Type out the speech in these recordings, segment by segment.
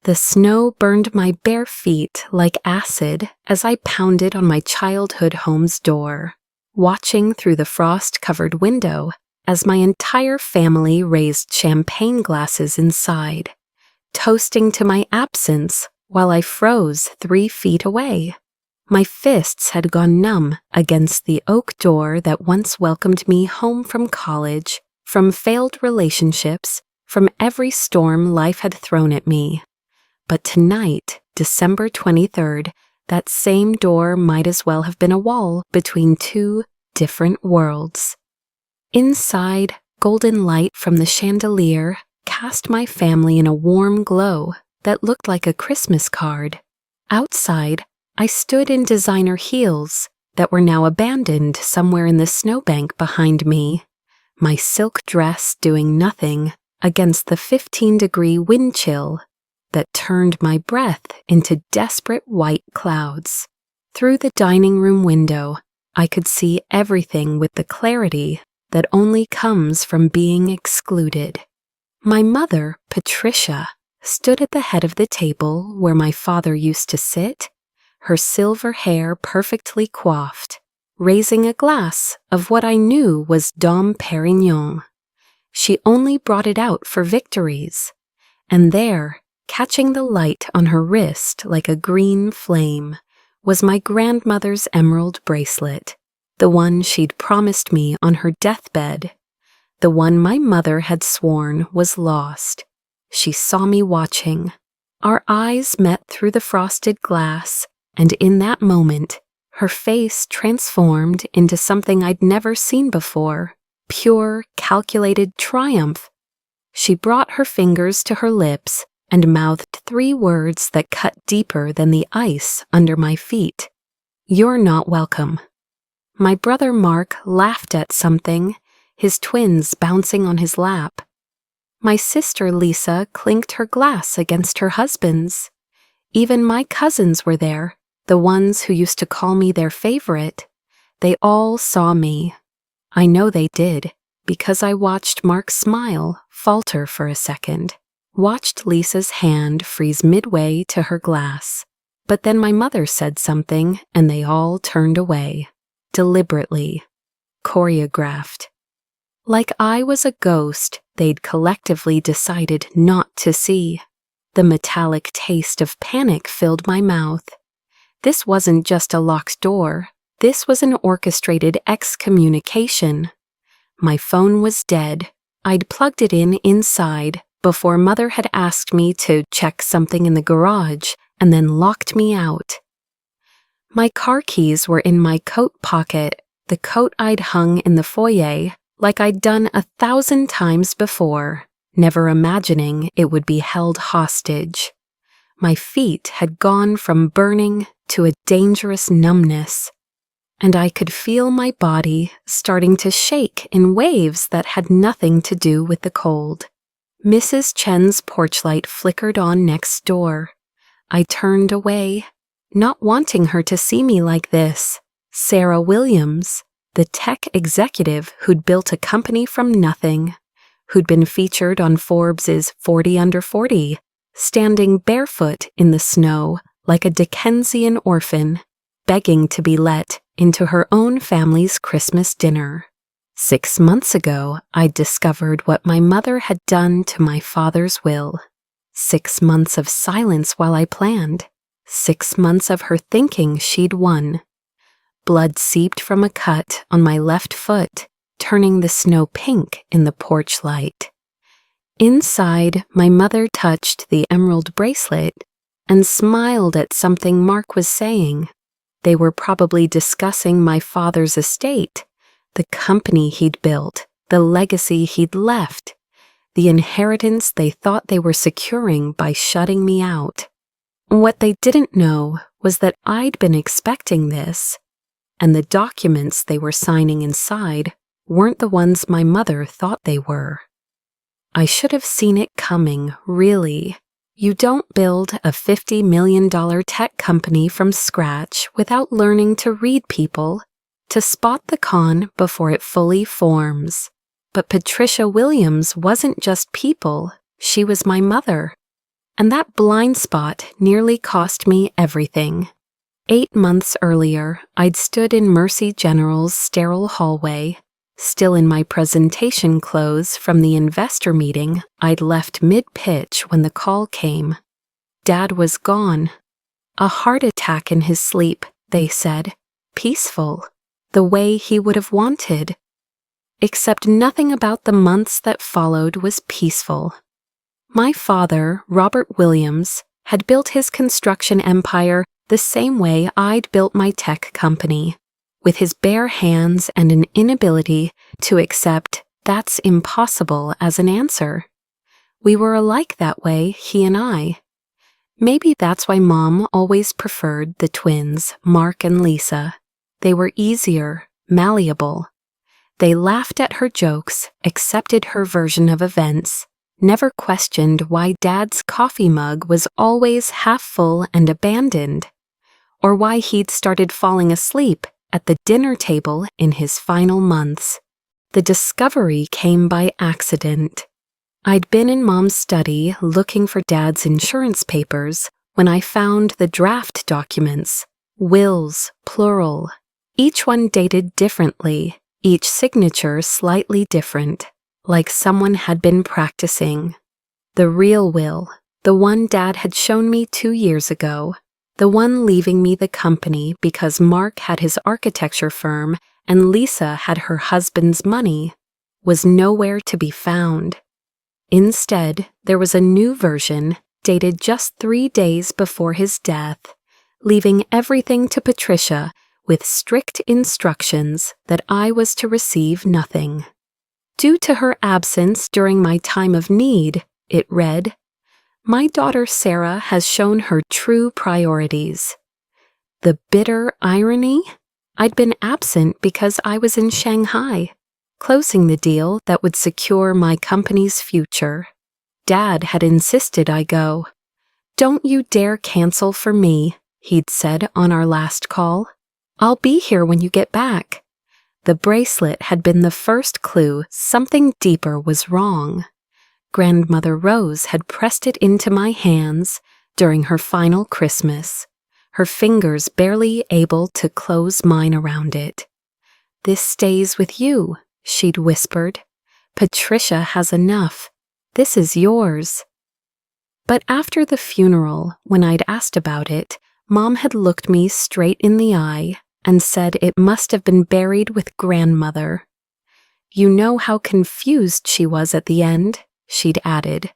The snow burned my bare feet like acid as I pounded on my childhood home's door, watching through the frost-covered window as my entire family raised champagne glasses inside, toasting to my absence while I froze 3 feet away. My fists had gone numb against the oak door that once welcomed me home from college, from failed relationships, from every storm life had thrown at me. But tonight, December 23rd, that same door might as well have been a wall between 2 different worlds. Inside, golden light from the chandelier cast my family in a warm glow that looked like a Christmas card. Outside, I stood in designer heels that were now abandoned somewhere in the snowbank behind me, my silk dress doing nothing against the 15-degree wind chill that turned my breath into desperate white clouds. Through the dining room window, I could see everything with the clarity that only comes from being excluded. My mother, Patricia, stood at the head of the table where my father used to sit, her silver hair perfectly coiffed, raising a glass of what I knew was Dom Perignon. She only brought it out for victories, and there, catching the light on her wrist like a green flame, was my grandmother's emerald bracelet, the one she'd promised me on her deathbed, the one my mother had sworn was lost. She saw me watching. Our eyes met through the frosted glass, and in that moment, her face transformed into something I'd never seen before, pure, calculated triumph. She brought her fingers to her lips and mouthed 3 words that cut deeper than the ice under my feet. "You're not welcome." My brother Mark laughed at something, his twins bouncing on his lap. My sister Lisa clinked her glass against her husband's. Even my cousins were there, the ones who used to call me their favorite. They all saw me. I know they did, because I watched Mark smile, falter for a second, watched Lisa's hand freeze midway to her glass. But then my mother said something, and they all turned away. Deliberately. Choreographed. Like I was a ghost they'd collectively decided not to see. The metallic taste of panic filled my mouth. This wasn't just a locked door. This was an orchestrated excommunication. My phone was dead. I'd plugged it in inside before Mother had asked me to check something in the garage and then locked me out. My car keys were in my coat pocket, the coat I'd hung in the foyer, like I'd done 1,000 times before, never imagining it would be held hostage. My feet had gone from burning to a dangerous numbness, and I could feel my body starting to shake in waves that had nothing to do with the cold. Mrs. Chen's porch light flickered on next door. I turned away, not wanting her to see me like this. Sarah Williams, the tech executive who'd built a company from nothing, who'd been featured on Forbes's 40 Under 40, standing barefoot in the snow like a Dickensian orphan, begging to be let into her own family's Christmas dinner. 6 months ago, I'd discovered what my mother had done to my father's will. 6 months of silence while I planned. 6 months of her thinking she'd won. Blood seeped from a cut on my left foot, turning the snow pink in the porch light. Inside, my mother touched the emerald bracelet and smiled at something Mark was saying. They were probably discussing my father's estate, the company he'd built, the legacy he'd left, the inheritance they thought they were securing by shutting me out. What they didn't know was that I'd been expecting this, and the documents they were signing inside weren't the ones my mother thought they were. I should have seen it coming, really. You don't build a $50 million tech company from scratch without learning to read people, to spot the con before it fully forms. But Patricia Williams wasn't just people, she was my mother. And that blind spot nearly cost me everything. 8 months earlier, I'd stood in Mercy General's sterile hallway, still in my presentation clothes from the investor meeting I'd left mid-pitch when the call came. Dad was gone. A heart attack in his sleep, they said. Peaceful, the way he would have wanted. Except nothing about the months that followed was peaceful. My father, Robert Williams, had built his construction empire the same way I'd built my tech company, with his bare hands and an inability to accept "that's impossible" as an answer. We were alike that way, he and I. Maybe that's why Mom always preferred the twins, Mark and Lisa. They were easier, malleable. They laughed at her jokes, accepted her version of events, never questioned why Dad's coffee mug was always half full and abandoned, or why he'd started falling asleep at the dinner table in his final months. The discovery came by accident. I'd been in Mom's study looking for Dad's insurance papers when I found the draft documents, wills, plural, each one dated differently, each signature slightly different, like someone had been practicing. The real will, the one Dad had shown me 2 years ago, the one leaving me the company because Mark had his architecture firm and Lisa had her husband's money, was nowhere to be found. Instead, there was a new version dated just 3 days before his death, leaving everything to Patricia with strict instructions that I was to receive nothing. Due to her absence during my time of need, it read, "My daughter Sarah has shown her true priorities." The bitter irony? I'd been absent because I was in Shanghai, closing the deal that would secure my company's future. Dad had insisted I go. "Don't you dare cancel for me," he'd said on our last call. "I'll be here when you get back." The bracelet had been the first clue something deeper was wrong. Grandmother Rose had pressed it into my hands during her final Christmas, her fingers barely able to close mine around it. "This stays with you," she'd whispered. "Patricia has enough. This is yours." But after the funeral, when I'd asked about it, Mom had looked me straight in the eye and said it must have been buried with Grandmother. "You know how confused she was at the end," she'd added,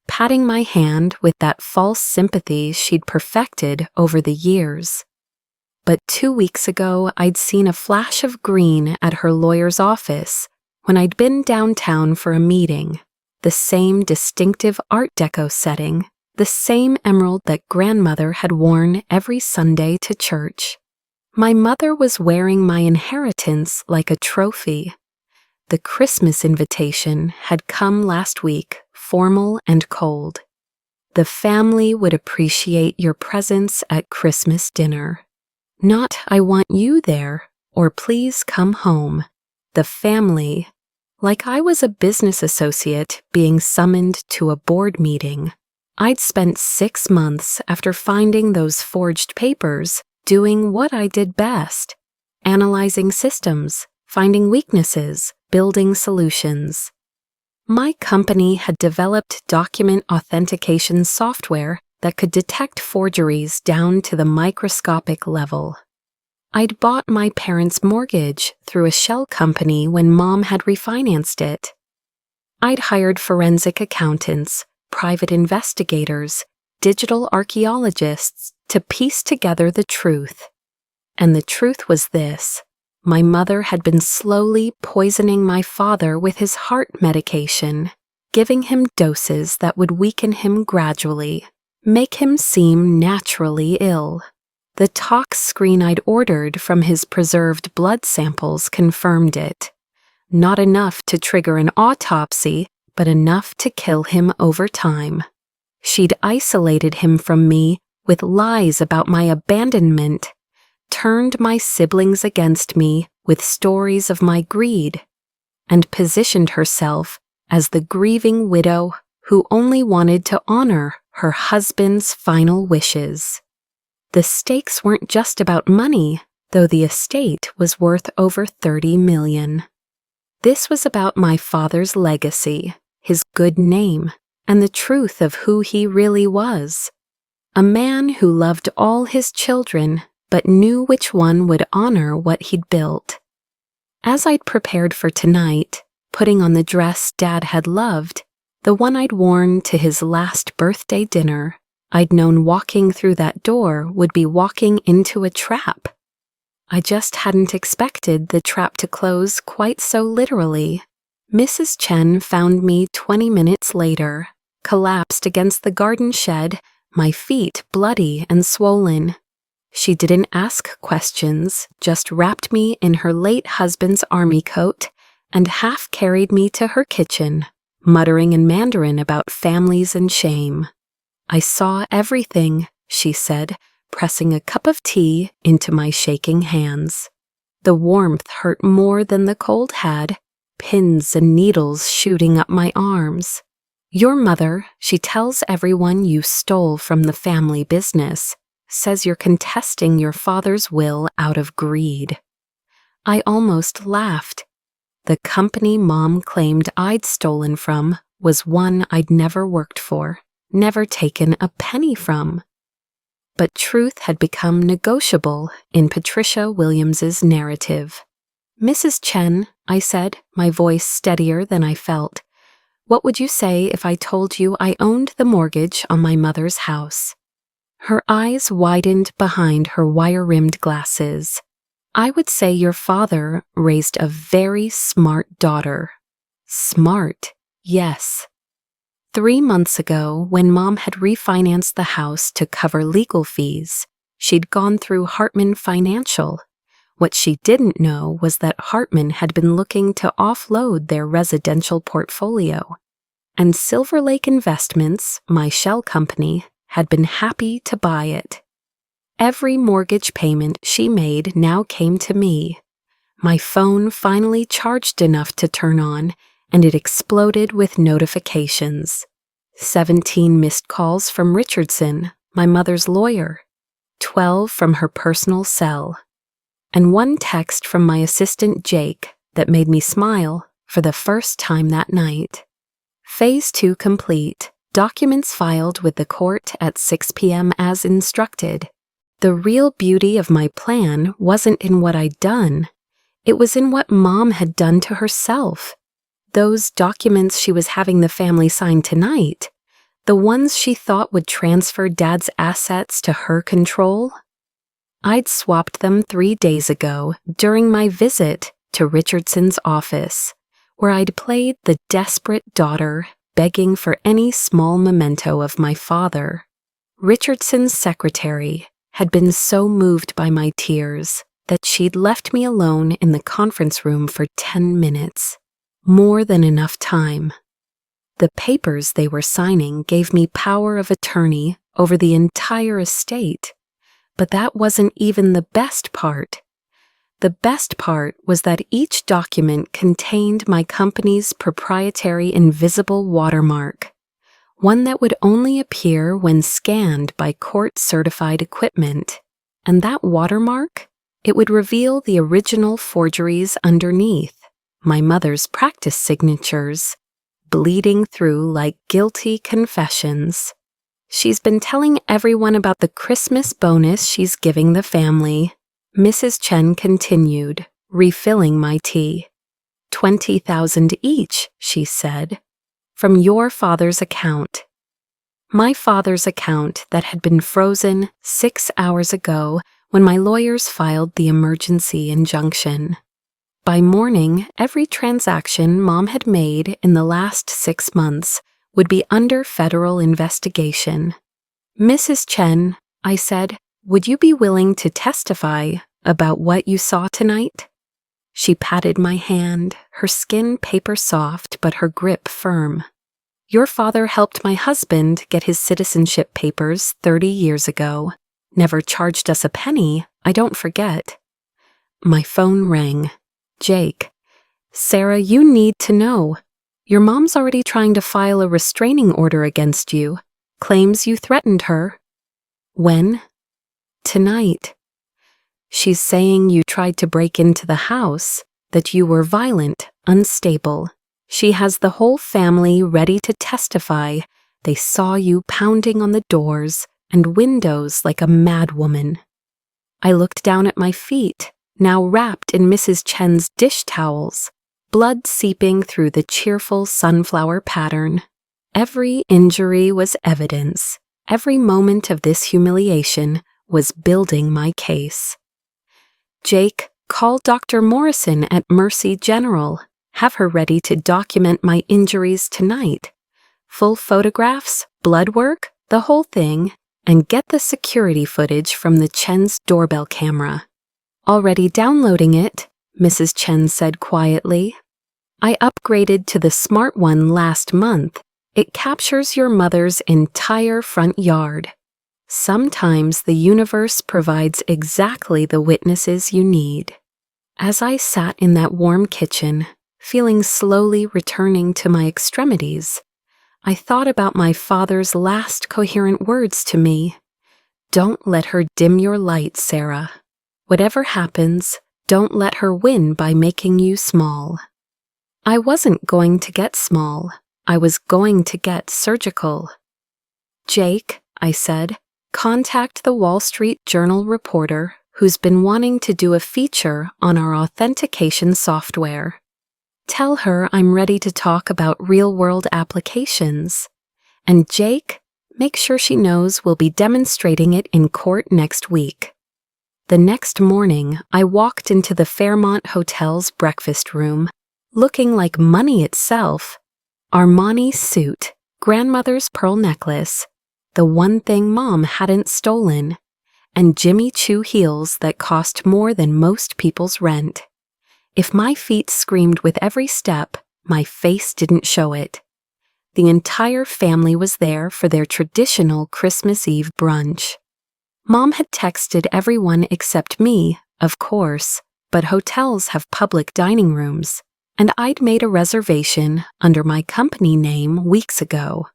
patting my hand with that false sympathy she'd perfected over the years. But 2 weeks ago, I'd seen a flash of green at her lawyer's office when I'd been downtown for a meeting, the same distinctive Art Deco setting, the same emerald that Grandmother had worn every Sunday to church. My mother was wearing my inheritance like a trophy. The Christmas invitation had come last week, formal and cold. "The family would appreciate your presence at Christmas dinner." Not "I want you there," or "please come home." The family. Like I was a business associate being summoned to a board meeting. I'd spent 6 months after finding those forged papers doing what I did best, analyzing systems, finding weaknesses, building solutions. My company had developed document authentication software that could detect forgeries down to the microscopic level. I'd bought my parents' mortgage through a shell company when Mom had refinanced it. I'd hired forensic accountants, private investigators, digital archaeologists to piece together the truth. And the truth was this: my mother had been slowly poisoning my father with his heart medication, giving him doses that would weaken him gradually, make him seem naturally ill. The tox screen I'd ordered from his preserved blood samples confirmed it. Not enough to trigger an autopsy, but enough to kill him over time. She'd isolated him from me with lies about my abandonment, turned my siblings against me with stories of my greed, and positioned herself as the grieving widow who only wanted to honor her husband's final wishes. The stakes weren't just about money, though the estate was worth over $30 million. This was about my father's legacy, his good name, and the truth of who he really was. A man who loved all his children, but knew which one would honor what he'd built. As I'd prepared for tonight, putting on the dress Dad had loved, the one I'd worn to his last birthday dinner, I'd known walking through that door would be walking into a trap. I just hadn't expected the trap to close quite so literally. Mrs. Chen found me 20 minutes later, collapsed against the garden shed, my feet bloody and swollen. She didn't ask questions, just wrapped me in her late husband's army coat and half carried me to her kitchen, muttering in Mandarin about families and shame. "I saw everything," she said, pressing a cup of tea into my shaking hands. The warmth hurt more than the cold had, pins and needles shooting up my arms. "Your mother, she tells everyone you stole from the family business, says you're contesting your father's will out of greed." I almost laughed. The company Mom claimed I'd stolen from was one I'd never worked for, never taken a penny from. But truth had become negotiable in Patricia Williams's narrative. "Mrs. Chen," I said, my voice steadier than I felt, "what would you say if I told you I owned the mortgage on my mother's house?" Her eyes widened behind her wire-rimmed glasses. "I would say your father raised a very smart daughter." Smart, yes. 3 months ago, when Mom had refinanced the house to cover legal fees, she'd gone through Hartman Financial. What she didn't know was that Hartman had been looking to offload their residential portfolio, and Silver Lake Investments, my shell company, had been happy to buy it. Every mortgage payment she made now came to me. My phone finally charged enough to turn on, and it exploded with notifications. 17 missed calls from Richardson, my mother's lawyer, 12 from her personal cell, and 1 text from my assistant Jake that made me smile for the first time that night. Phase 2 complete, documents filed with the court at 6 p.m. as instructed. The real beauty of my plan wasn't in what I'd done. It was in what Mom had done to herself. Those documents she was having the family sign tonight, the ones she thought would transfer Dad's assets to her control, I'd swapped them 3 days ago during my visit to Richardson's office, where I'd played the desperate daughter begging for any small memento of my father. Richardson's secretary had been so moved by my tears that she'd left me alone in the conference room for 10 minutes. More than enough time. The papers they were signing gave me power of attorney over the entire estate, but that wasn't even the best part. The best part was that each document contained my company's proprietary invisible watermark, one that would only appear when scanned by court-certified equipment, and that watermark, it would reveal the original forgeries underneath. My mother's practice signatures, bleeding through like guilty confessions. She's been telling everyone about the Christmas bonus she's giving the family. Mrs. Chen continued, refilling my tea. 20,000 each, she said, from your father's account. My father's account that had been frozen 6 hours ago when my lawyers filed the emergency injunction. By morning, every transaction Mom had made in the last 6 months would be under federal investigation. "Mrs. Chen," I said, "would you be willing to testify about what you saw tonight?" She patted my hand, her skin paper soft but her grip firm. "Your father helped my husband get his citizenship papers 30 years ago. Never charged us a penny, I don't forget." My phone rang. "Jake, Sarah, you need to know. Your mom's already trying to file a restraining order against you. claims you threatened her. When? Tonight. She's saying you tried to break into the house, that you were violent, unstable. She has the whole family ready to testify. They saw you pounding on the doors and windows like a madwoman. I looked down at my feet, now wrapped in Mrs. Chen's dish towels, blood seeping through the cheerful sunflower pattern. Every injury was evidence. Every moment of this humiliation was building my case. Jake, call Dr. Morrison at Mercy General. Have her ready to document my injuries tonight. Full photographs, blood work, the whole thing, and get the security footage from the Chen's doorbell camera. Already downloading it, Mrs. Chen said quietly. I upgraded to the smart one last month. It captures your mother's entire front yard. Sometimes the universe provides exactly the witnesses you need. As I sat in that warm kitchen, feeling slowly returning to my extremities, I thought about my father's last coherent words to me. Don't let her dim your light, Sarah. Whatever happens, don't let her win by making you small. I wasn't going to get small. I was going to get surgical. Jake, I said, contact the Wall Street Journal reporter who's been wanting to do a feature on our authentication software. Tell her I'm ready to talk about real-world applications. And Jake, make sure she knows we'll be demonstrating it in court next week. The next morning, I walked into the Fairmont Hotel's breakfast room, looking like money itself. Armani suit, grandmother's pearl necklace, the one thing Mom hadn't stolen, and Jimmy Choo heels that cost more than most people's rent. If my feet screamed with every step, my face didn't show it. The entire family was there for their traditional Christmas Eve brunch. Mom had texted everyone except me, of course, but hotels have public dining rooms, and I'd made a reservation under my company name weeks ago.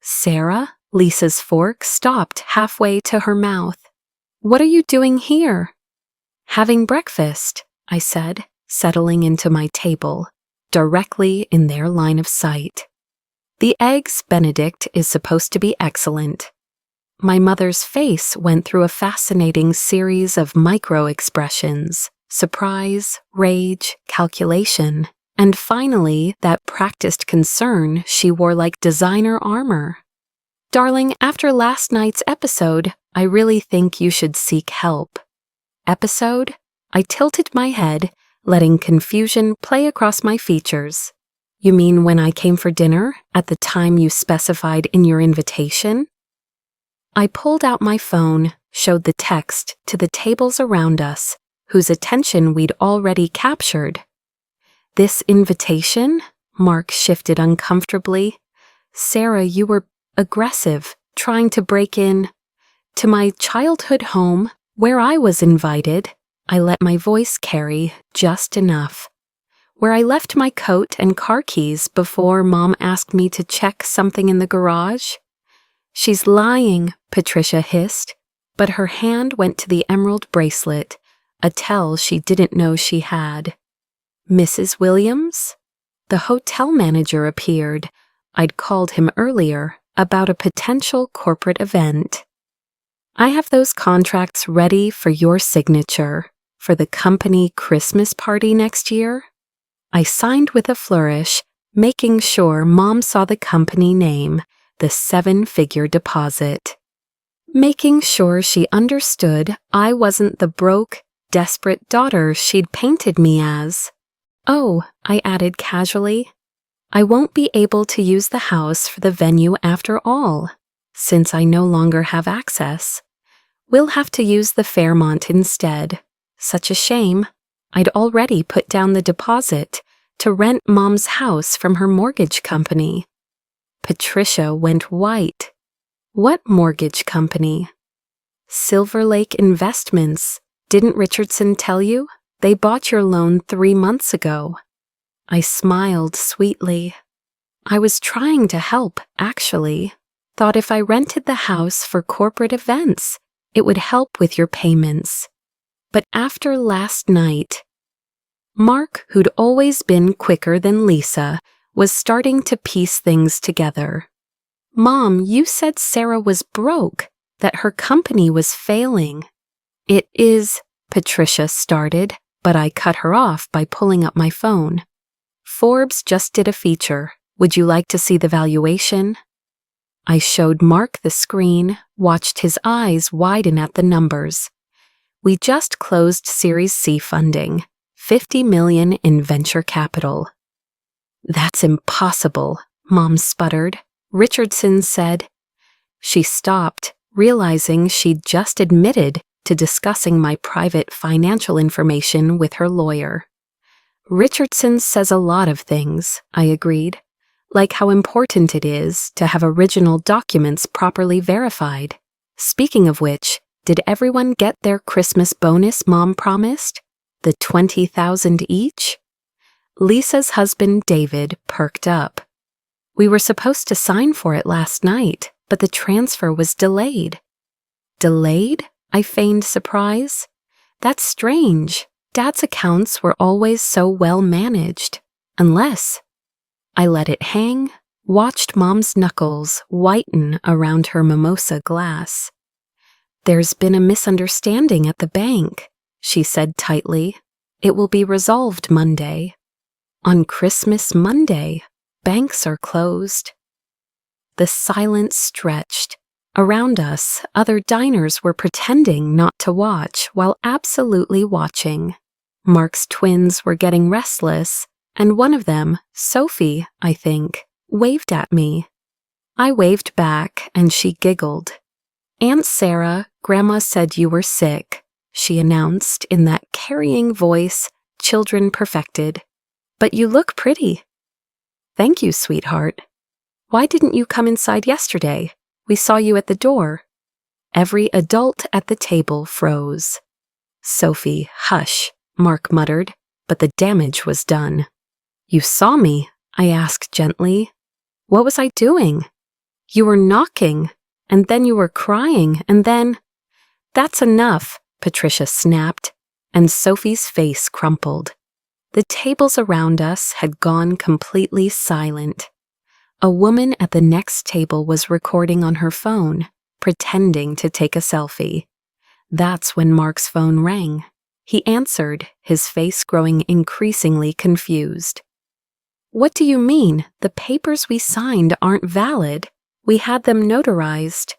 Sarah, Lisa's fork stopped halfway to her mouth. What are you doing here? Having breakfast, I said, settling into my table, directly in their line of sight. The Eggs Benedict is supposed to be excellent. My mother's face went through a fascinating series of micro-expressions, surprise, rage, calculation, and finally that practiced concern she wore like designer armor. Darling, after last night's episode, I really think you should seek help. Episode? I tilted my head, letting confusion play across my features. You mean when I came for dinner, at the time you specified in your invitation? I pulled out my phone, showed the text to the tables around us, whose attention we'd already captured. This invitation? Mark shifted uncomfortably. Sarah, you were aggressive, trying to break in to my childhood home, where I was invited. I let my voice carry just enough. Where I left my coat and car keys before Mom asked me to check something in the garage. She's lying, Patricia hissed, but her hand went to the emerald bracelet, a tell she didn't know she had. Mrs. Williams? The hotel manager appeared. I'd called him earlier about a potential corporate event. I have those contracts ready for your signature for the company Christmas party next year. I signed with a flourish, making sure Mom saw the company name, the 7-figure deposit. Making sure she understood I wasn't the broke, desperate daughter she'd painted me as. Oh, I added casually, I won't be able to use the house for the venue after all, since I no longer have access. We'll have to use the Fairmont instead. Such a shame. I'd already put down the deposit to rent Mom's house from her mortgage company. Patricia went white. What mortgage company? Silver Lake Investments. Didn't Richardson tell you? They bought your loan 3 months ago. I smiled sweetly. I was trying to help, actually. Thought if I rented the house for corporate events, it would help with your payments. But after last night, Mark, who'd always been quicker than Lisa, was starting to piece things together. Mom, you said Sarah was broke, that her company was failing. It is, Patricia started, but I cut her off by pulling up my phone. Forbes just did a feature. Would you like to see the valuation? I showed Mark the screen, watched his eyes widen at the numbers. We just closed Series C funding, $50 million in venture capital. That's impossible, Mom sputtered. Richardson said. She stopped, realizing she'd just admitted to discussing my private financial information with her lawyer. Richardson says a lot of things, I agreed, like how important it is to have original documents properly verified. Speaking of which, did everyone get their Christmas bonus Mom promised? The $20,000 each? Lisa's husband David perked up. We were supposed to sign for it last night, but the transfer was delayed. Delayed? I feigned surprise. That's strange. Dad's accounts were always so well managed. Unless. I let it hang, watched Mom's knuckles whiten around her mimosa glass. There's been a misunderstanding at the bank, she said tightly. It will be resolved Monday. On Christmas Monday, banks are closed. The silence stretched. Around us, other diners were pretending not to watch while absolutely watching. Mark's twins were getting restless, and one of them, Sophie, I think, waved at me. I waved back, and she giggled. Aunt Sarah, Grandma said you were sick, she announced in that carrying voice children perfected. But you look pretty. Thank you, sweetheart. Why didn't you come inside yesterday? We saw you at the door. Every adult at the table froze. Sophie, hush, Mark muttered, but the damage was done. You saw me? I asked gently. What was I doing? You were knocking, and then you were crying, and then... That's enough, Patricia snapped, and Sophie's face crumpled. The tables around us had gone completely silent. A woman at the next table was recording on her phone, pretending to take a selfie. That's when Mark's phone rang. He answered, his face growing increasingly confused. What do you mean? The papers we signed aren't valid. We had them notarized.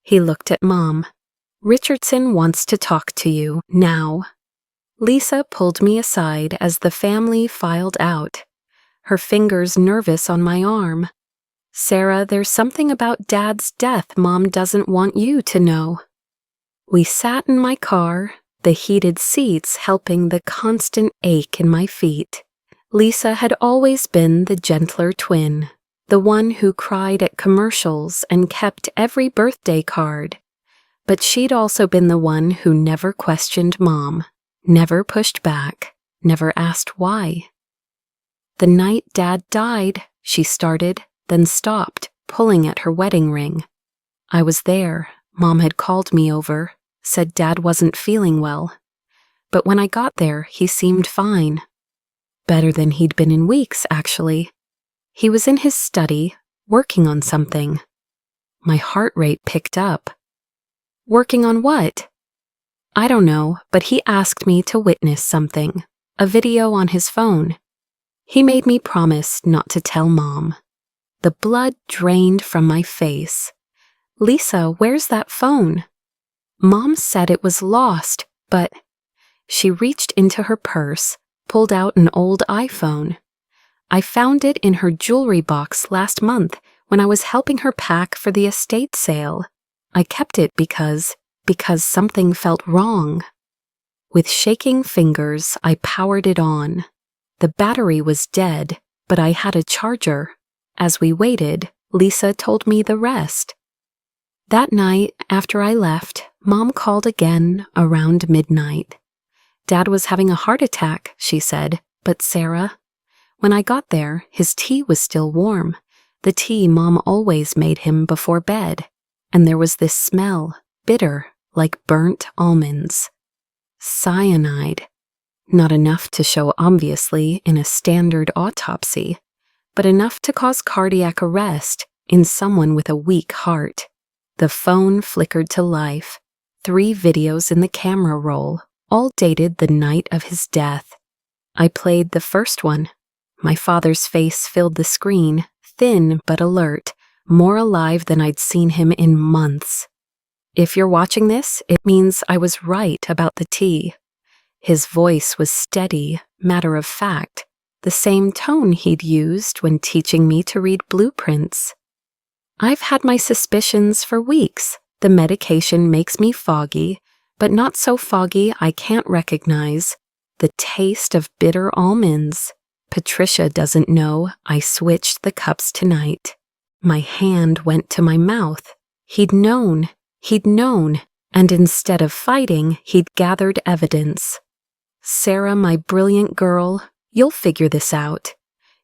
He looked at Mom. Richardson wants to talk to you, now. Lisa pulled me aside as the family filed out, her fingers nervous on my arm. Sarah, there's something about Dad's death Mom doesn't want you to know. We sat in my car, the heated seats helping the constant ache in my feet. Lisa had always been the gentler twin, the one who cried at commercials and kept every birthday card. But she'd also been the one who never questioned Mom, never pushed back, never asked why. The night Dad died, she started, then stopped, pulling at her wedding ring. I was there. Mom had called me over, said Dad wasn't feeling well. But when I got there, he seemed fine. Better than he'd been in weeks, actually. He was in his study, working on something. My heart rate picked up. Working on what? I don't know, but he asked me to witness something, a video on his phone. He made me promise not to tell Mom. The blood drained from my face. Lisa, where's that phone? Mom said it was lost, but... She reached into her purse, pulled out an old iPhone. I found it in her jewelry box last month when I was helping her pack for the estate sale. I kept it because something felt wrong. With shaking fingers, I powered it on. The battery was dead, but I had a charger. As we waited, Lisa told me the rest. That night, after I left, Mom called again around midnight. Dad was having a heart attack, she said, but Sarah... When I got there, his tea was still warm. the tea Mom always made him before bed, and there was this smell, bitter, like burnt almonds. Cyanide. Not enough to show obviously in a standard autopsy, but enough to cause cardiac arrest in someone with a weak heart. The phone flickered to life. 3 videos in the camera roll, all dated the night of his death. I played the first one. My father's face filled the screen, thin but alert, more alive than I'd seen him in months. If you're watching this, it means I was right about the tea. His voice was steady, matter of fact, the same tone he'd used when teaching me to read blueprints. I've had my suspicions for weeks. The medication makes me foggy, but not so foggy I can't recognize the taste of bitter almonds. Patricia doesn't know I switched the cups tonight. My hand went to my mouth. He'd known, and instead of fighting, he'd gathered evidence. Sarah, my brilliant girl, you'll figure this out.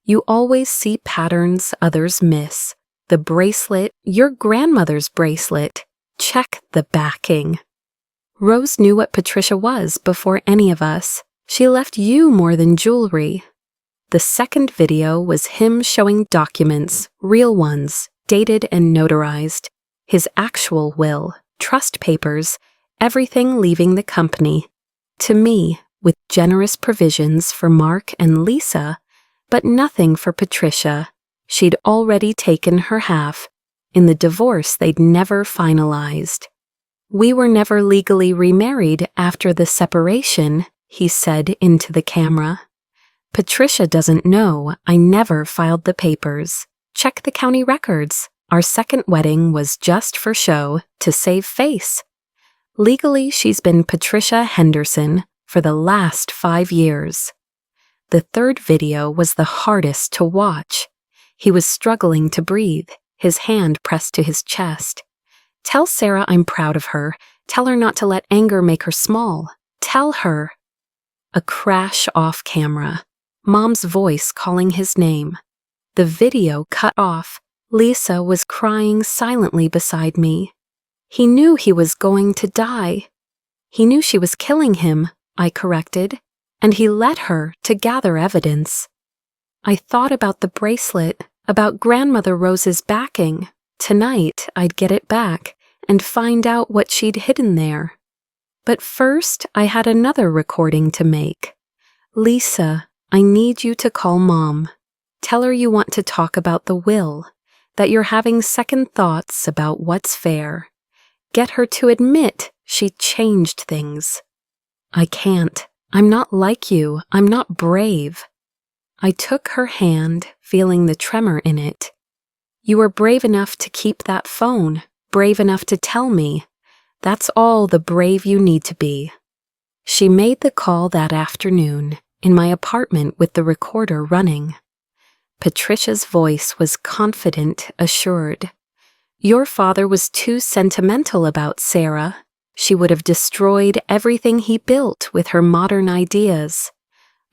You always see patterns others miss. The bracelet, your grandmother's bracelet. Check the backing. Rose knew what Patricia was before any of us. She left you more than jewelry. The second video was him showing documents, real ones, dated and notarized. His actual will, trust papers, everything leaving the company. To me, with generous provisions for Mark and Lisa, but nothing for Patricia. She'd already taken her half. In the divorce they'd never finalized. We were never legally remarried after the separation, he said into the camera. Patricia doesn't know I never filed the papers. Check the county records. Our second wedding was just for show, to save face. Legally, she's been Patricia Henderson for the last 5 years. The third video was the hardest to watch. He was struggling to breathe, his hand pressed to his chest. Tell Sarah I'm proud of her. Tell her not to let anger make her small. Tell her. A crash off camera. Mom's voice calling his name. The video cut off. Lisa was crying silently beside me. He knew he was going to die. He knew she was killing him, I corrected, and he let her to gather evidence. I thought about the bracelet, about Grandmother Rose's backing. Tonight I'd get it back and find out what she'd hidden there. But first I had another recording to make. Lisa, I need you to call Mom. Tell her you want to talk about the will, that you're having second thoughts about what's fair. Get her to admit she changed things. I can't. I'm not like you. I'm not brave. I took her hand, feeling the tremor in it. You were brave enough to keep that phone, brave enough to tell me. That's all the brave you need to be. She made the call that afternoon, in my apartment with the recorder running. Patricia's voice was confident, assured. Your father was too sentimental about Sarah. She would have destroyed everything he built with her modern ideas.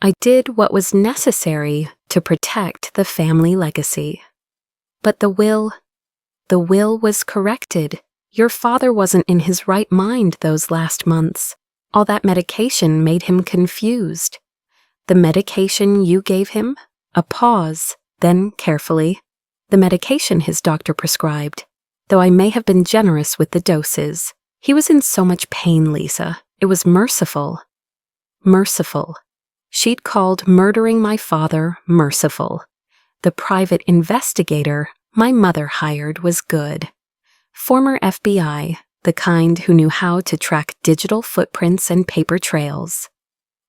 I did what was necessary to protect the family legacy. But the will was corrected. Your father wasn't in his right mind those last months. All that medication made him confused. The medication you gave him? A pause, then carefully. The medication his doctor prescribed, though I may have been generous with the doses. He was in so much pain, Lisa. It was merciful. Merciful. She'd called murdering my father merciful. The private investigator my mother hired was good. Former FBI, the kind who knew how to track digital footprints and paper trails.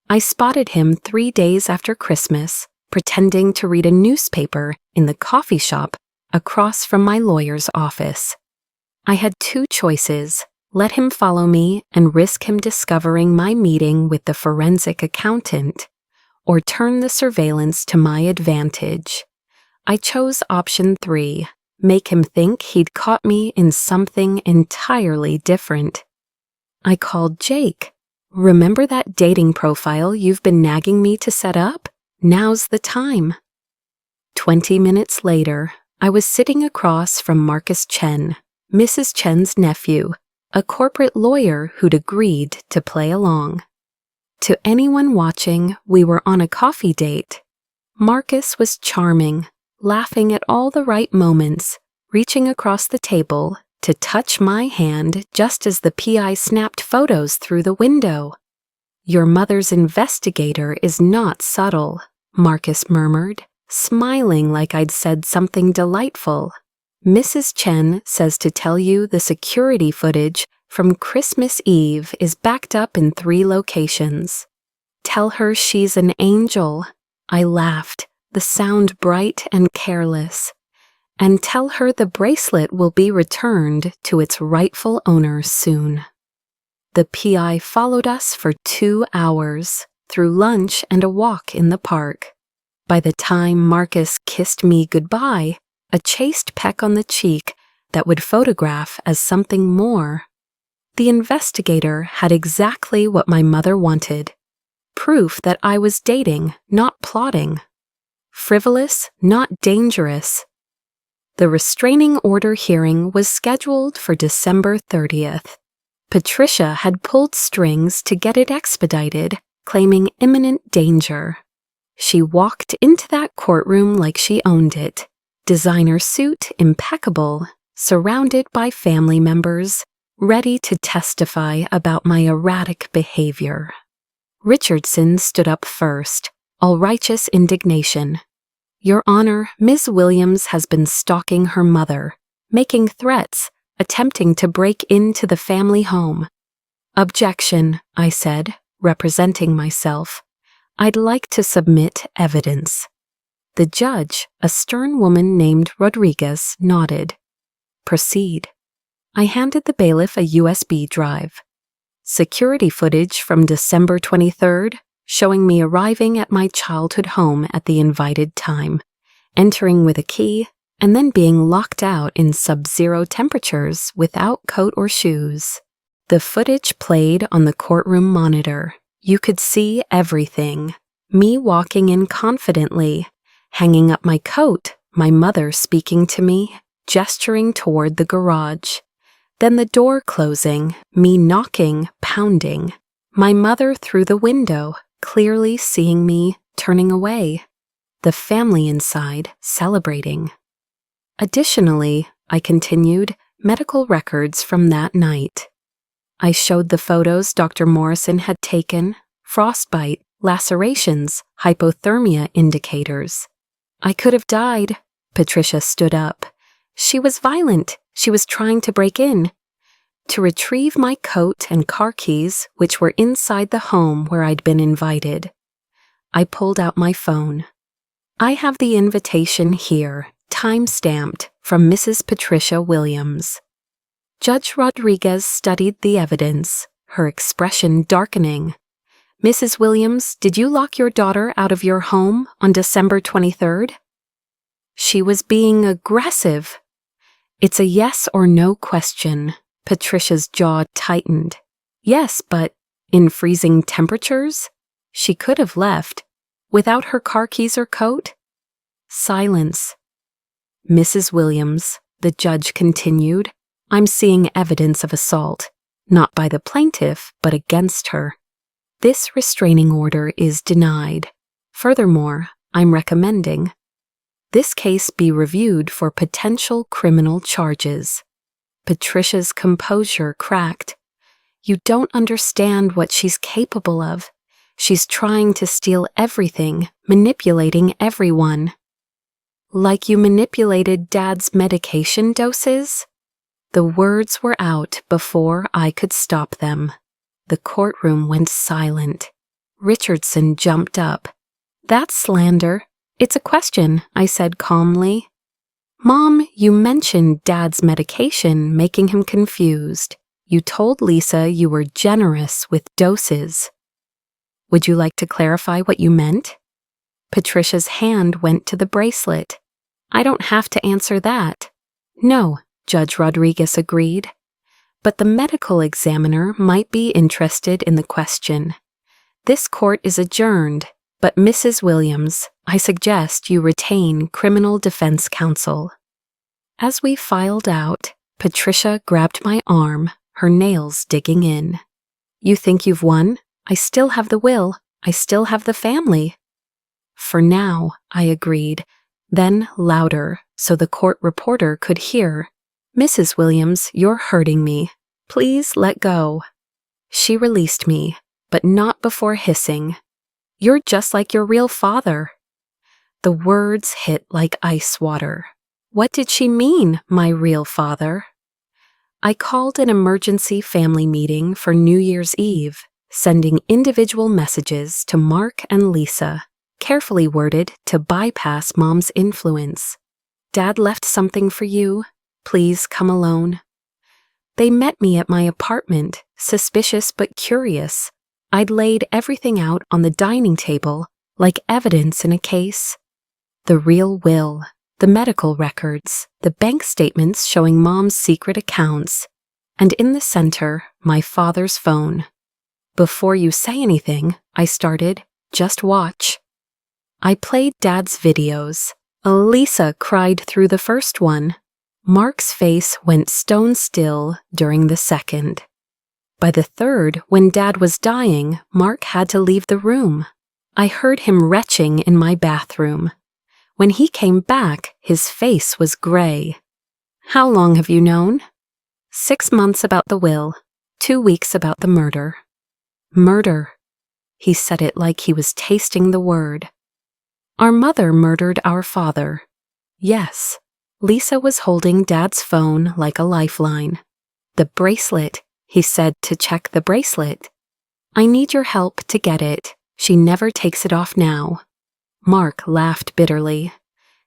I spotted him 3 days after Christmas, pretending to read a newspaper in the coffee shop across from my lawyer's office. I had 2 choices: let him follow me and risk him discovering my meeting with the forensic accountant, or turn the surveillance to my advantage. I chose option 3, make him think he'd caught me in something entirely different. I called Jake. Remember that dating profile you've been nagging me to set up? Now's the time. 20 minutes later, I was sitting across from Marcus Chen, Mrs. Chen's nephew, a corporate lawyer who'd agreed to play along. To anyone watching, we were on a coffee date. Marcus was charming, laughing at all the right moments, reaching across the table to touch my hand just as the PI snapped photos through the window. "Your mother's investigator is not subtle," Marcus murmured, smiling like I'd said something delightful. "Mrs. Chen says to tell you the security footage from Christmas Eve is backed up in 3 locations. Tell her she's an angel." I laughed, the sound bright and careless. "And tell her the bracelet will be returned to its rightful owner soon." The PI followed us for 2 hours, through lunch and a walk in the park. By the time Marcus kissed me goodbye, a chaste peck on the cheek that would photograph as something more. The investigator had exactly what my mother wanted. Proof that I was dating, not plotting. Frivolous, not dangerous. The restraining order hearing was scheduled for December 30th. Patricia had pulled strings to get it expedited, claiming imminent danger. She walked into that courtroom like she owned it, designer suit impeccable, surrounded by family members, ready to testify about my erratic behavior. Richardson stood up first, all righteous indignation. "Your Honor, Ms. Williams has been stalking her mother, making threats, attempting to break into the family home." "Objection," I said, representing myself. "I'd like to submit evidence." The judge, a stern woman named Rodriguez, nodded. "Proceed." I handed the bailiff a USB drive. Security footage from December 23rd, showing me arriving at my childhood home at the invited time, entering with a key, and then being locked out in sub-zero temperatures without coat or shoes. The footage played on the courtroom monitor. You could see everything. Me walking in confidently, hanging up my coat, my mother speaking to me, gesturing toward the garage. Then the door closing, me knocking, pounding. My mother through the window, clearly seeing me, turning away. The family inside, celebrating. Additionally, I continued, medical records from that night. I showed the photos Dr. Morrison had taken, frostbite, lacerations, hypothermia indicators. "I could have died." Patricia stood up. "She was violent. She was trying to break in." To retrieve my coat and car keys, which were inside the home where I'd been invited. I pulled out my phone. "I have the invitation here, time-stamped, from Mrs. Patricia Williams." Judge Rodriguez studied the evidence, her expression darkening. "Mrs. Williams, did you lock your daughter out of your home on December 23rd? "She was being aggressive." "It's a yes or no question." Patricia's jaw tightened. "Yes, but in freezing temperatures? She could have left. Without her car keys or coat?" Silence. "Mrs. Williams," the judge continued, "I'm seeing evidence of assault, not by the plaintiff, but against her. This restraining order is denied. Furthermore, I'm recommending this case be reviewed for potential criminal charges." Patricia's composure cracked. "You don't understand what she's capable of. She's trying to steal everything, manipulating everyone." "Like you manipulated Dad's medication doses?" The words were out before I could stop them. The courtroom went silent. Richardson jumped up. "That's slander." "It's a question," I said calmly. "Mom, you mentioned Dad's medication making him confused. You told Lisa you were generous with doses. Would you like to clarify what you meant?" Patricia's hand went to the bracelet. "I don't have to answer that." "No," Judge Rodriguez agreed. "But the medical examiner might be interested in the question. This court is adjourned, but Mrs. Williams, I suggest you retain criminal defense counsel." As we filed out, Patricia grabbed my arm, her nails digging in. "You think you've won? I still have the will. I still have the family." "For now," I agreed, then louder so the court reporter could hear. "Mrs. Williams, you're hurting me. Please let go." She released me, but not before hissing, "You're just like your real father." The words hit like ice water. What did she mean, my real father? I called an emergency family meeting for New Year's Eve, sending individual messages to Mark and Lisa, carefully worded to bypass Mom's influence. "Dad left something for you. Please come alone." They met me at my apartment, suspicious but curious. I'd laid everything out on the dining table, like evidence in a case. The real will, the medical records, the bank statements showing Mom's secret accounts, and in the center, my father's phone. "Before you say anything," I started, "just watch." I played Dad's videos. Lisa cried through the first one. Mark's face went stone still during the second. By the third, when Dad was dying, Mark had to leave the room. I heard him retching in my bathroom. When he came back, his face was gray. "How long have you known?" 6 months about the will, 2 weeks about the murder." "Murder." He said it like he was tasting the word. "Our mother murdered our father." "Yes." Lisa was holding Dad's phone like a lifeline. "The bracelet," he said to check the bracelet. "I need your help to get it. She never takes it off now." Mark laughed bitterly.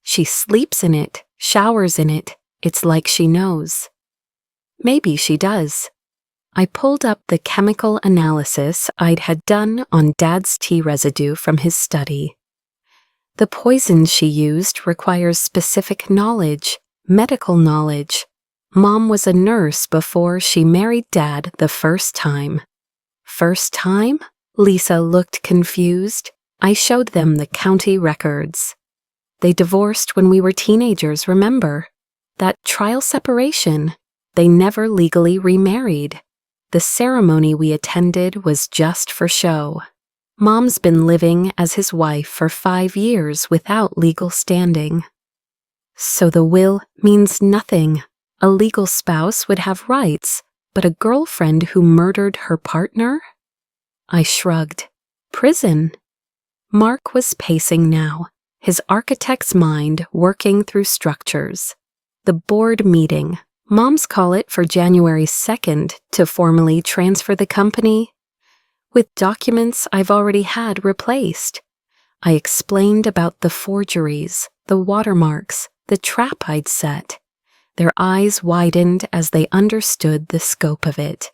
"She sleeps in it, showers in it. It's like she knows." Maybe she does. I pulled up the chemical analysis I'd had done on Dad's tea residue from his study. The poison she used requires specific knowledge, medical knowledge. Mom was a nurse before she married Dad the first time. "First time?" Lisa looked confused. I showed them the county records. "They divorced when we were teenagers, remember? That trial separation. They never legally remarried. The ceremony we attended was just for show. Mom's been living as his wife for 5 years without legal standing." "So the will means nothing. A legal spouse would have rights, but a girlfriend who murdered her partner?" I shrugged. "Prison." Mark was pacing now, his architect's mind working through structures. The board meeting. Mom's call it for January 2nd to formally transfer the company. With documents I've already had replaced. I explained about the forgeries, the watermarks, the trap I'd set. Their eyes widened as they understood the scope of it.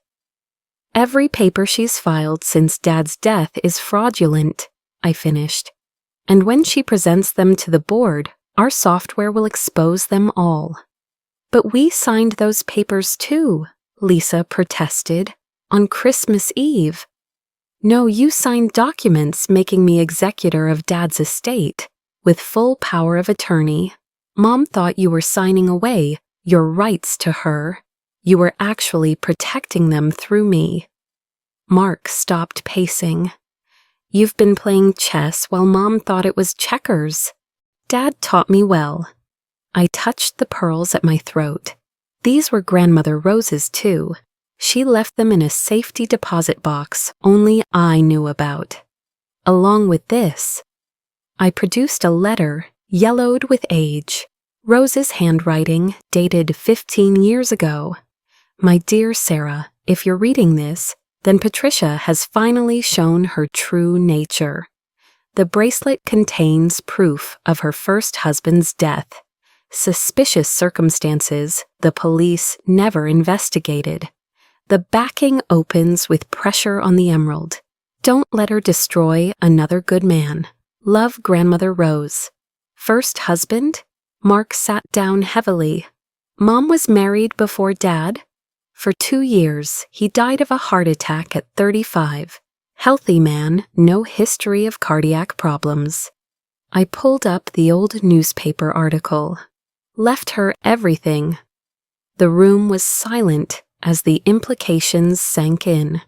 "Every paper she's filed since Dad's death is fraudulent," I finished. "And when she presents them to the board, our software will expose them all." "But we signed those papers too," Lisa protested, "on Christmas Eve." "No, you signed documents making me executor of Dad's estate, with full power of attorney. Mom thought you were signing away your rights to her. You were actually protecting them through me." Mark stopped pacing. "You've been playing chess while Mom thought it was checkers." "Dad taught me well." I touched the pearls at my throat. These were Grandmother Rose's too. She left them in a safety deposit box only I knew about. Along with this, I produced a letter, yellowed with age. Rose's handwriting, dated 15 years ago. "My dear Sarah, if you're reading this, then Patricia has finally shown her true nature. The bracelet contains proof of her first husband's death. Suspicious circumstances the police never investigated. The backing opens with pressure on the emerald. Don't let her destroy another good man. Love, Grandmother Rose." First husband? Mark sat down heavily. Mom was married before Dad. For 2 years, he died of a heart attack at 35. Healthy man, no history of cardiac problems. I pulled up the old newspaper article. left her everything. The room was silent as the implications sank in.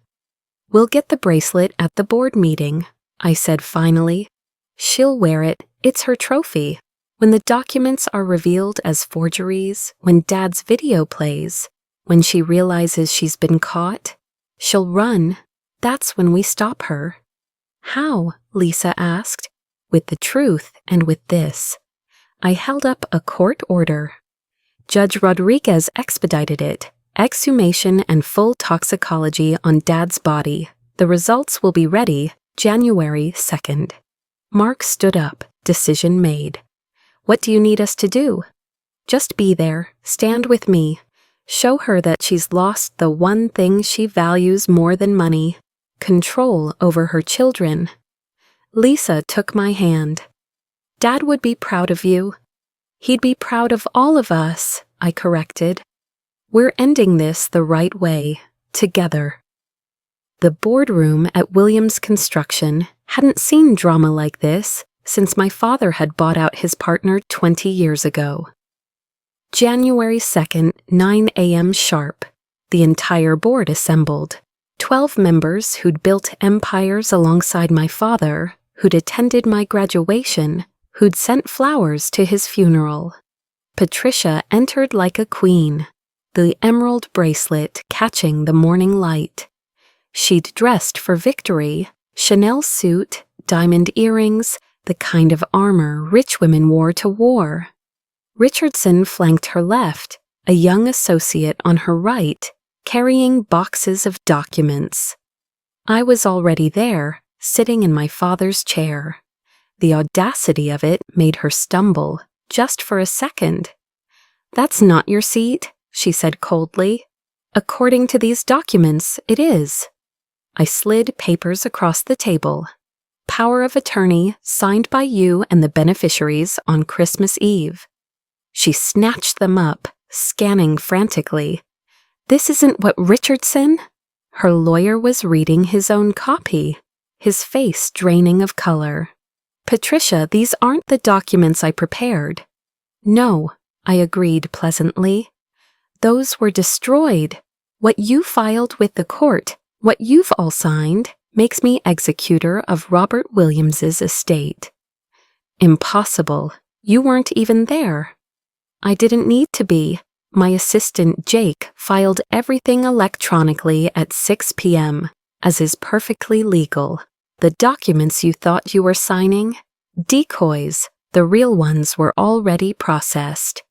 "We'll get the bracelet at the board meeting," I said finally. "She'll wear it. It's her trophy. When the documents are revealed as forgeries, when Dad's video plays, when she realizes she's been caught, she'll run. That's when we stop her." "How?" Lisa asked. "With the truth and with this." I held up a court order. Judge Rodriguez expedited it. Exhumation and full toxicology on Dad's body. The results will be ready January 2nd. Mark stood up. Decision made. "What do you need us to do?" "Just be there. Stand with me. Show her that she's lost the one thing she values more than money: control over her children." Lisa took my hand. "Dad would be proud of you." "He'd be proud of all of us," I corrected. "We're ending this the right way, together." The boardroom at Williams Construction hadn't seen drama like this since my father had bought out his partner 20 years ago. January 2nd, 9 a.m. sharp. The entire board assembled. 12 members who'd built empires alongside my father, who'd attended my graduation, who'd sent flowers to his funeral. Patricia entered like a queen, the emerald bracelet catching the morning light. She'd dressed for victory, Chanel suit, diamond earrings, the kind of armor rich women wore to war. Richardson flanked her left, a young associate on her right, carrying boxes of documents. I was already there, sitting in my father's chair. The audacity of it made her stumble, just for a second. "That's not your seat," she said coldly. "According to these documents, it is." I slid papers across the table. "Power of attorney signed by you and the beneficiaries on Christmas Eve." She snatched them up, scanning frantically. "This isn't what Richardson?" Her lawyer was reading his own copy, his face draining of color. "Patricia, these aren't the documents I prepared." "No," I agreed pleasantly. "Those were destroyed. What you filed with the court, what you've all signed, makes me executor of Robert Williams's estate." "Impossible. You weren't even there." "I didn't need to be. My assistant Jake filed everything electronically at 6 p.m., as is perfectly legal. The documents you thought you were signing? Decoys. The real ones were already processed."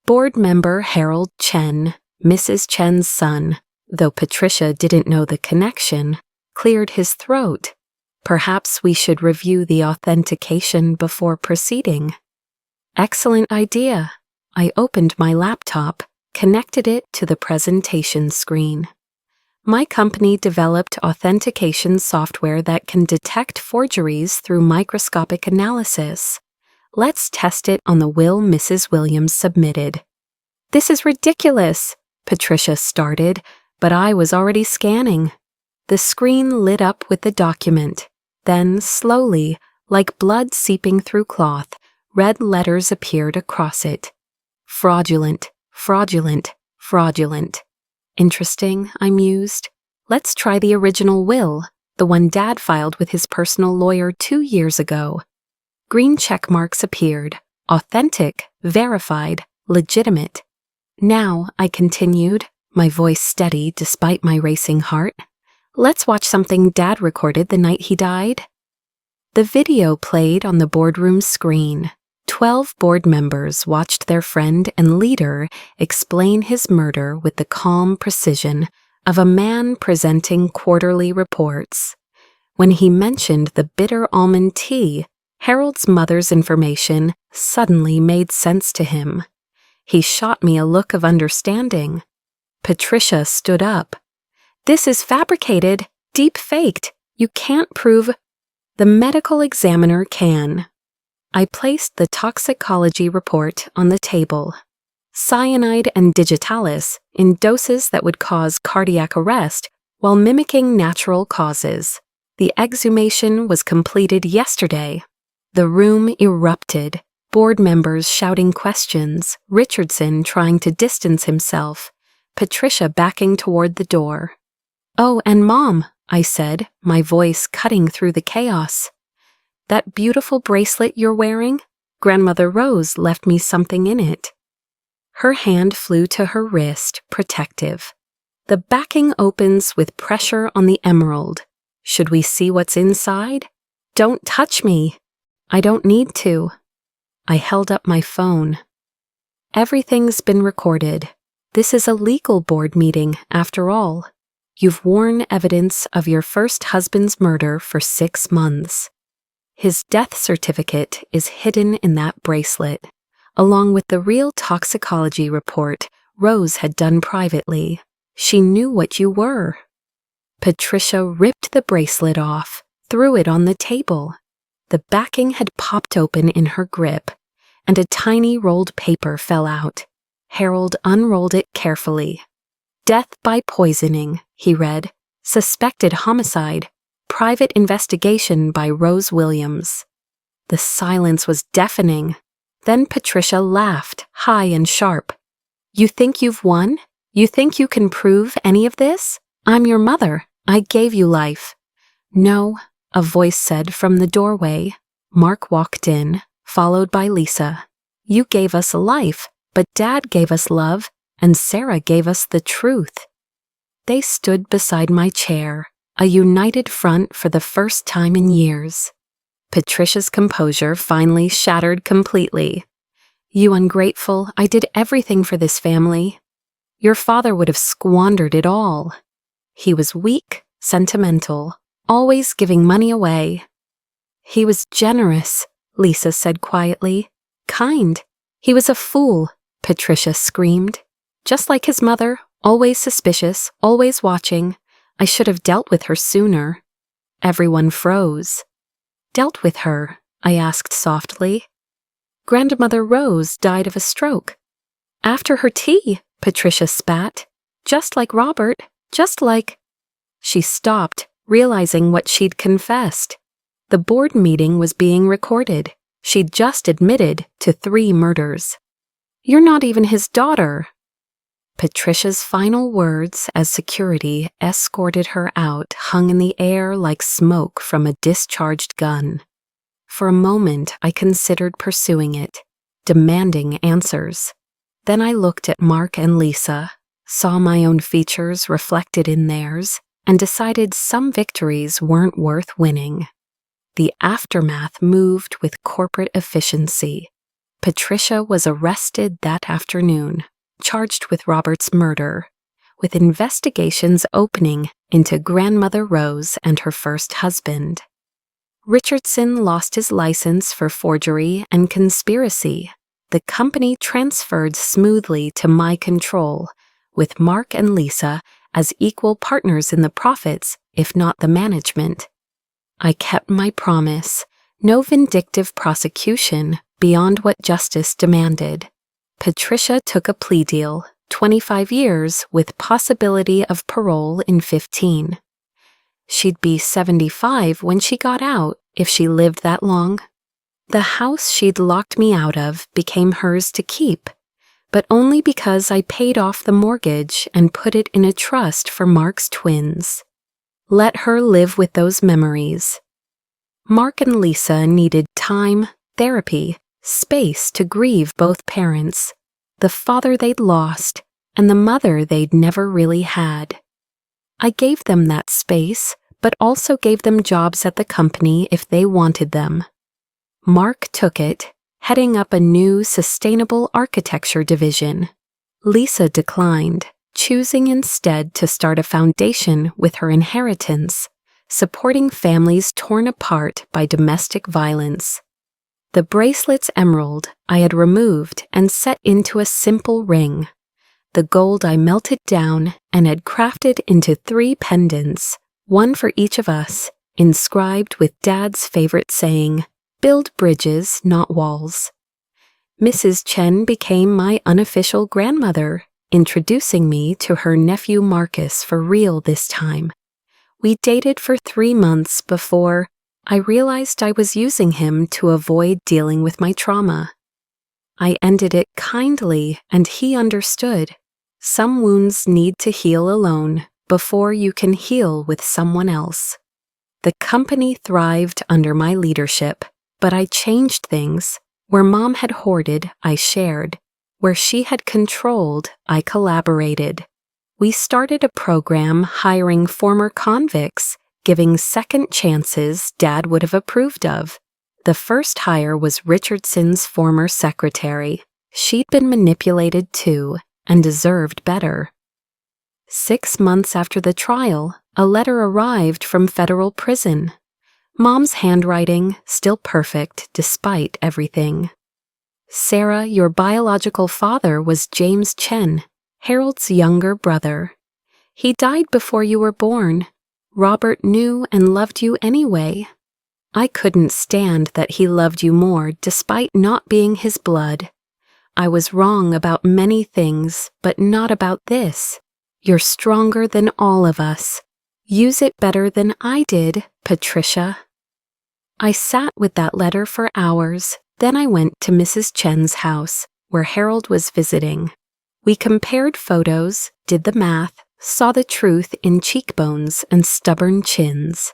Board member Harold Chen, Mrs. Chen's son, though Patricia didn't know the connection, cleared his throat. "Perhaps we should review the authentication before proceeding." "Excellent idea." I opened my laptop, connected it to the presentation screen. My company developed authentication software that can detect forgeries through microscopic analysis. Let's test it on the will Mrs. Williams submitted. "This is ridiculous," Patricia started, but I was already scanning. The screen lit up with the document. Then, slowly, like blood seeping through cloth, red letters appeared across it. "Fraudulent, fraudulent, fraudulent." "Interesting," I mused. "Let's try the original will, the one Dad filed with his personal lawyer 2 years ago." Green check marks appeared. Authentic, verified, legitimate. "Now," I continued, my voice steady despite my racing heart, "let's watch something Dad recorded the night he died." The video played on the boardroom screen. 12 board members watched their friend and leader explain his murder with the calm precision of a man presenting quarterly reports. When he mentioned the bitter almond tea, Harold's mother's information suddenly made sense to him. He shot me a look of understanding. Patricia stood up. "This is fabricated, deep-faked. You can't prove—" "The medical examiner can." I placed the toxicology report on the table. Cyanide and digitalis in doses that would cause cardiac arrest while mimicking natural causes. The exhumation was completed yesterday. The room erupted. Board members shouting questions, Richardson trying to distance himself, Patricia backing toward the door. "Oh, and Mom," I said, my voice cutting through the chaos. "That beautiful bracelet you're wearing? Grandmother Rose left me something in it." Her hand flew to her wrist, protective. "The backing opens with pressure on the emerald. Should we see what's inside?" "Don't touch me." "I don't need to." I held up my phone. "Everything's been recorded. This is a legal board meeting, after all. You've worn evidence of your first husband's murder for 6 months. His death certificate is hidden in that bracelet, along with the real toxicology report Rose had done privately. She knew what you were." Patricia ripped the bracelet off, threw it on the table. The backing had popped open in her grip, and a tiny rolled paper fell out. Harold unrolled it carefully. "Death by poisoning," he read. "Suspected homicide. Private investigation by Rose Williams." The silence was deafening. Then Patricia laughed, high and sharp. "You think you've won? You think you can prove any of this? I'm your mother. I gave you life." "No," a voice said from the doorway. Mark walked in, followed by Lisa. "You gave us life, but Dad gave us love, and Sarah gave us the truth." They stood beside my chair, a united front for the first time in years. Patricia's composure finally shattered completely. "You ungrateful, I did everything for this family. Your father would have squandered it all. He was weak, sentimental, always giving money away." "He was generous," Lisa said quietly. "Kind. He was a fool," Patricia screamed. "Just like his mother, always suspicious, always watching. I should have dealt with her sooner." Everyone froze. "Dealt with her?" I asked softly. "Grandmother Rose died of a stroke." "After her tea," Patricia spat. "Just like Robert, just like—" She stopped, realizing what she'd confessed. The board meeting was being recorded. She'd just admitted to 3 murders. "You're not even his daughter." Patricia's final words as security escorted her out hung in the air like smoke from a discharged gun. For a moment I considered pursuing it, demanding answers. Then I looked at Mark and Lisa, saw my own features reflected in theirs, and decided some victories weren't worth winning. The aftermath moved with corporate efficiency. Patricia was arrested that afternoon, charged with Robert's murder, with investigations opening into Grandmother Rose and her first husband. Richardson lost his license for forgery and conspiracy. The company transferred smoothly to my control, with Mark and Lisa as equal partners in the profits, if not the management. I kept my promise, no vindictive prosecution beyond what justice demanded. Patricia took a plea deal, 25 years with possibility of parole in 15. She'd be 75 when she got out if she lived that long. The house she'd locked me out of became hers to keep, but only because I paid off the mortgage and put it in a trust for Mark's twins. Let her live with those memories. Mark and Lisa needed time, therapy, space to grieve both parents, the father they'd lost and the mother they'd never really had. I gave them that space, but also gave them jobs at the company if they wanted them. Mark took it, heading up a new sustainable architecture division. Lisa declined, choosing instead to start a foundation with her inheritance, supporting families torn apart by domestic violence. The bracelet's emerald I had removed and set into a simple ring. The gold I melted down and had crafted into 3 pendants, one for each of us, inscribed with Dad's favorite saying, "Build bridges, not walls." Mrs. Chen became my unofficial grandmother, introducing me to her nephew Marcus for real this time. We dated for 3 months before I realized I was using him to avoid dealing with my trauma. I ended it kindly, and he understood. Some wounds need to heal alone before you can heal with someone else. The company thrived under my leadership, but I changed things. Where Mom had hoarded, I shared. Where she had controlled, I collaborated. We started a program hiring former convicts, giving second chances Dad would have approved of. The first hire was Richardson's former secretary. She'd been manipulated too, and deserved better. 6 months after the trial, a letter arrived from federal prison. Mom's handwriting, still perfect despite everything. Sarah, your biological father was James Chen, Harold's younger brother. He died before you were born. Robert knew and loved you anyway. I couldn't stand that he loved you more despite not being his blood. I was wrong about many things, but not about this. You're stronger than all of us. Use it better than I did, Patricia. I sat with that letter for hours. Then I went to Mrs. Chen's house, where Harold was visiting. We compared photos, did the math, saw the truth in cheekbones and stubborn chins.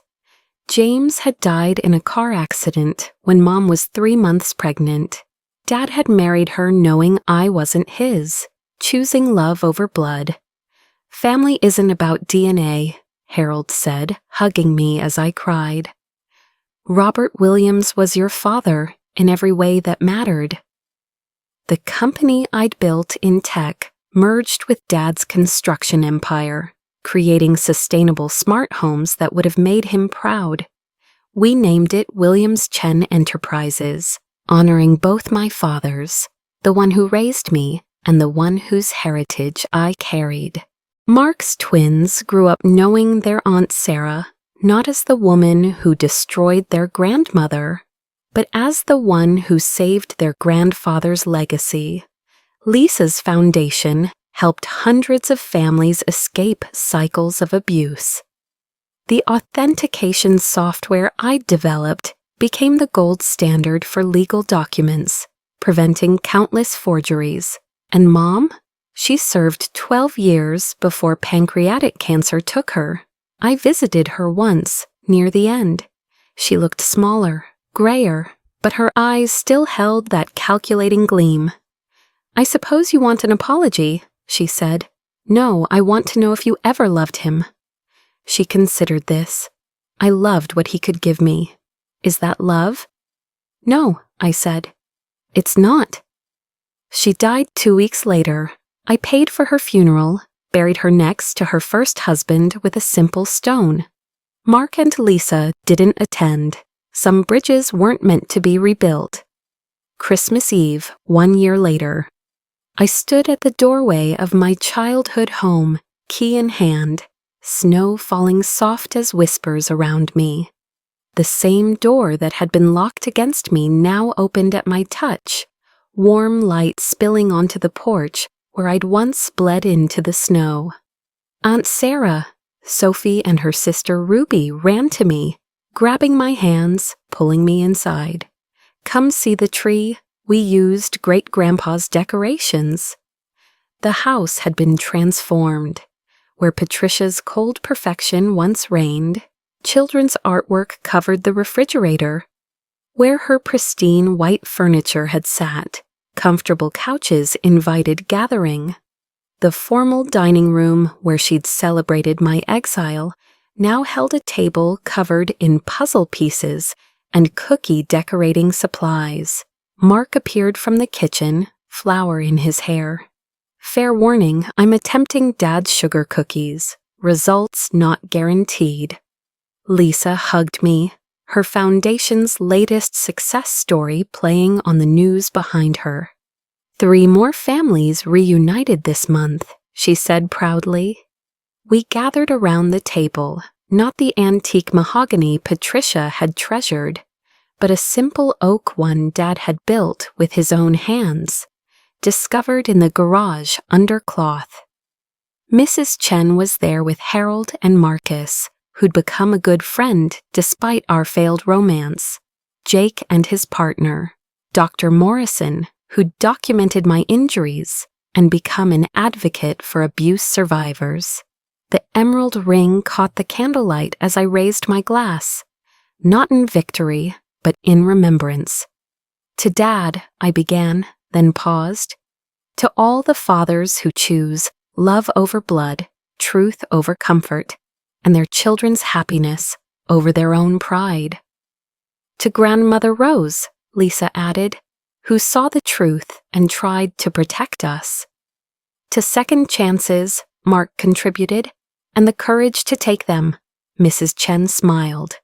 James had died in a car accident when Mom was 3 months pregnant. Dad had married her knowing I wasn't his, choosing love over blood. Family isn't about DNA, Harold said, hugging me as I cried. Robert Williams was your father in every way that mattered. The company I'd built in tech merged with Dad's construction empire, creating sustainable smart homes that would have made him proud. We named it Williams Chen Enterprises, honoring both my fathers, the one who raised me and the one whose heritage I carried. Mark's twins grew up knowing their Aunt Sarah not as the woman who destroyed their grandmother, but as the one who saved their grandfather's legacy. Lisa's foundation helped hundreds of families escape cycles of abuse. The authentication software I developed became the gold standard for legal documents, preventing countless forgeries. And Mom? She served 12 years before pancreatic cancer took her. I visited her once, near the end. She looked smaller, grayer, but her eyes still held that calculating gleam. I suppose you want an apology, she said. No, I want to know if you ever loved him. She considered this. I loved what he could give me. Is that love? No, I said. It's not. She died 2 weeks later. I paid for her funeral, buried her next to her first husband with a simple stone. Mark and Lisa didn't attend. Some bridges weren't meant to be rebuilt. Christmas Eve, 1 year later. I stood at the doorway of my childhood home, key in hand, snow falling soft as whispers around me. The same door that had been locked against me now opened at my touch, warm light spilling onto the porch where I'd once bled into the snow. Aunt Sarah, Sophie, and her sister Ruby ran to me, grabbing my hands, pulling me inside. Come see the tree. We used great-grandpa's decorations. The house had been transformed. Where Patricia's cold perfection once reigned, children's artwork covered the refrigerator. Where her pristine white furniture had sat, comfortable couches invited gathering. The formal dining room where she'd celebrated my exile now held a table covered in puzzle pieces and cookie decorating supplies. Mark appeared from the kitchen, flower in his hair. Fair warning, I'm attempting Dad's sugar cookies. Results not guaranteed. Lisa hugged me, her foundation's latest success story playing on the news behind her. 3 more families reunited this month, she said proudly. We gathered around the table, not the antique mahogany Patricia had treasured, but a simple oak one Dad had built with his own hands, discovered in the garage under cloth. Mrs. Chen was there with Harold and Marcus, who'd become a good friend despite our failed romance. Jake and his partner, Dr. Morrison, who'd documented my injuries and become an advocate for abuse survivors. The emerald ring caught the candlelight as I raised my glass, not in victory, but in remembrance. To Dad, I began, then paused. To all the fathers who choose love over blood, truth over comfort, and their children's happiness over their own pride. To Grandmother Rose, Lisa added, who saw the truth and tried to protect us. To second chances, Mark contributed, and the courage to take them, Mrs. Chen smiled.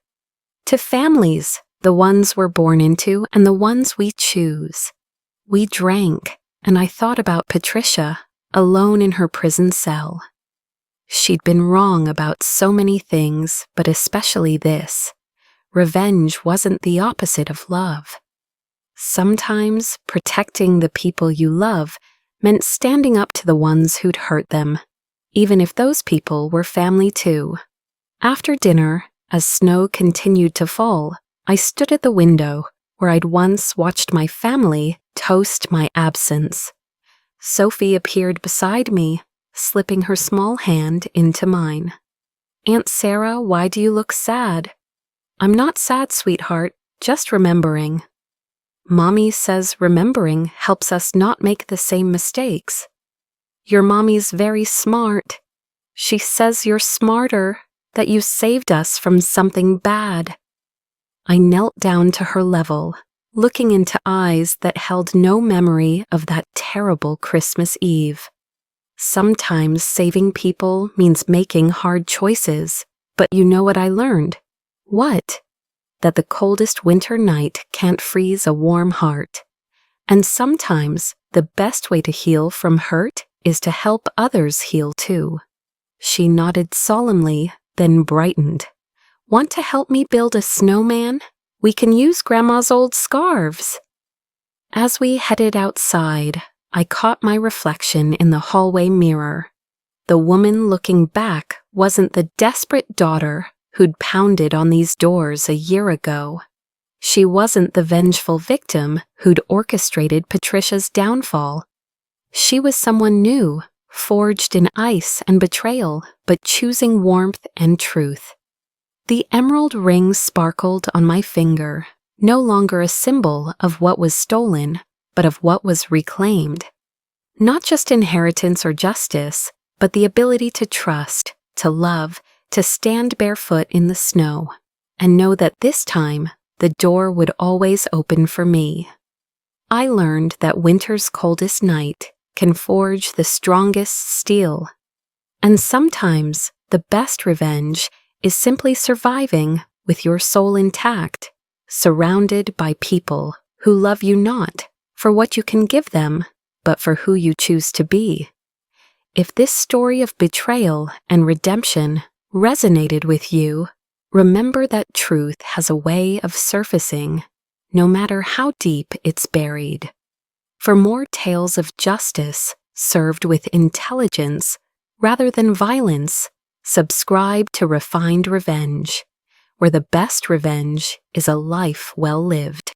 To families, the ones we're born into and the ones we choose. We drank, and I thought about Patricia, alone in her prison cell. She'd been wrong about so many things, but especially this. Revenge wasn't the opposite of love. Sometimes protecting the people you love meant standing up to the ones who'd hurt them, even if those people were family too. After dinner, as snow continued to fall, I stood at the window where I'd once watched my family toast my absence. Sophie appeared beside me, slipping her small hand into mine. Aunt Sarah, why do you look sad? I'm not sad, sweetheart, just remembering. Mommy says remembering helps us not make the same mistakes. Your mommy's very smart. She says you're smarter, that you saved us from something bad. I knelt down to her level, looking into eyes that held no memory of that terrible Christmas Eve. Sometimes saving people means making hard choices, but you know what I learned? What? That the coldest winter night can't freeze a warm heart. And sometimes the best way to heal from hurt is to help others heal too. She nodded solemnly, then brightened. Want to help me build a snowman? We can use Grandma's old scarves. As we headed outside, I caught my reflection in the hallway mirror. The woman looking back wasn't the desperate daughter who'd pounded on these doors a year ago. She wasn't the vengeful victim who'd orchestrated Patricia's downfall. She was someone new, forged in ice and betrayal, but choosing warmth and truth. The emerald ring sparkled on my finger, no longer a symbol of what was stolen, but of what was reclaimed. Not just inheritance or justice, but the ability to trust, to love, to stand barefoot in the snow, and know that this time the door would always open for me. I learned that winter's coldest night can forge the strongest steel, and sometimes the best revenge is simply surviving with your soul intact, surrounded by people who love you not for what you can give them, but for who you choose to be. If this story of betrayal and redemption resonated with you, remember that truth has a way of surfacing, no matter how deep it's buried. For more tales of justice served with intelligence rather than violence, subscribe to Refined Revenge, where the best revenge is a life well lived.